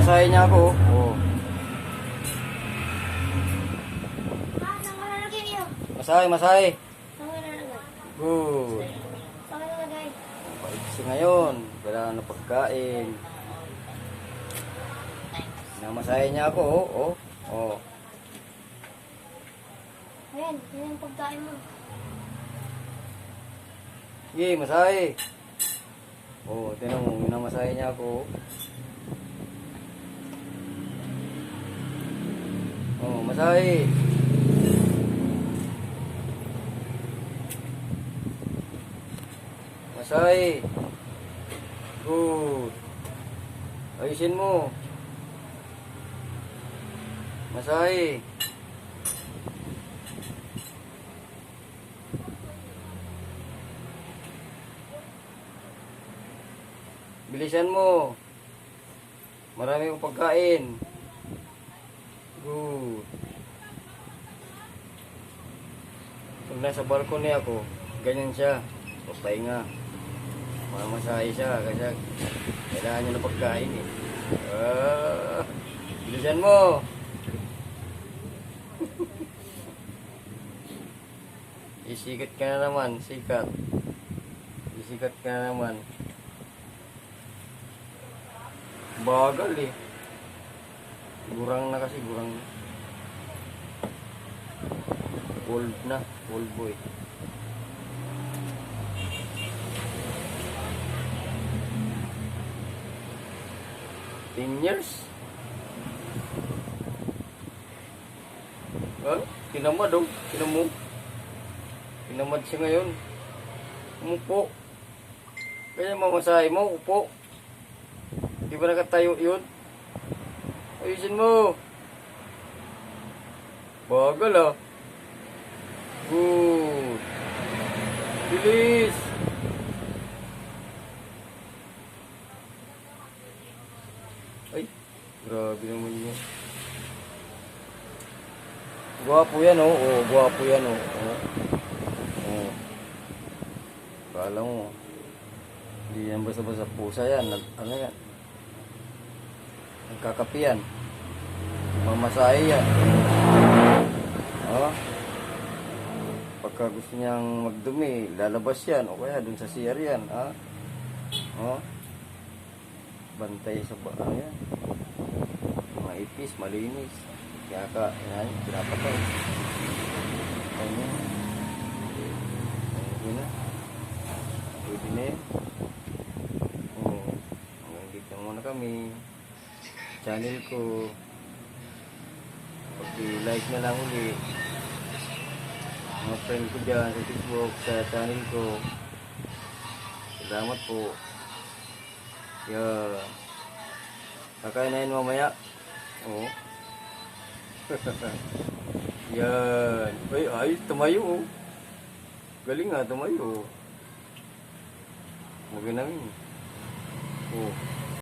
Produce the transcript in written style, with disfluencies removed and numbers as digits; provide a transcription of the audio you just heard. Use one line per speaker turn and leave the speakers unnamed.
Minamasahe niya ako. Oh.
Saan ka nalagay niyo?
Masahe, masahe.
Saan ka nalagay?
Good.
Saan ka nalagay?
Paiksi ngayon. Kailangan na pagkain. Minamasahe niya ako. Oh. Oh. Oh.
Ayan, yan ang pagkain mo.
Sige, masahe. Oh, tinan mo, minamasahe niya ako. Oh, masahe. Masahe. Good. Ayusin mo. Masahe. Bilisan mo. Marami kong pagkain. Good. Pag nasa balcony ako, ganyan siya. Papahinga. Mamasahe siya kasi kailangan niya ng pagkain eh. Bilisan mo. Isikat ka na naman. Sikat. Isikat ka na naman. Bagal eh. Gurang na kasi, gurang na. Old na, old boy. $10 years? Tinamad oh, tinamog. Tinamad siya ngayon. Umupo. Kaya mamasahe mo, upo. Di ba nakatayo yun? Ayusin mo. Bagal ah. Good. Bilis. Ay, grabe naman yun. Gwapo yan oh. Oh, gwapo yan oh. Oh. Oh. Kala mo. Hindi yan basta-basta pusa yan. Ano yan? Nagkakapian. Mamasahe yan. Oh. Pagka gusto niyang magdumi, lalabas yan. O kaya dun sa CR yan. Ha? Oh. Bantay sa ano yan. Mga ipis, malinis. Kaya ka, yan, pinapatay. Ano? Yun na. Pwede na yan. Oh. Hanggang dito muna kami. Channel ko. Pag-like na lang ulit. Mga friend ko dyan sa Facebook, sa channel ko. Salamat po. Yeah. Kakain na yun mamaya. Oo. Yan. Ay, tumayo oh. Galing nga, tumayo. Maganda namin. Oh.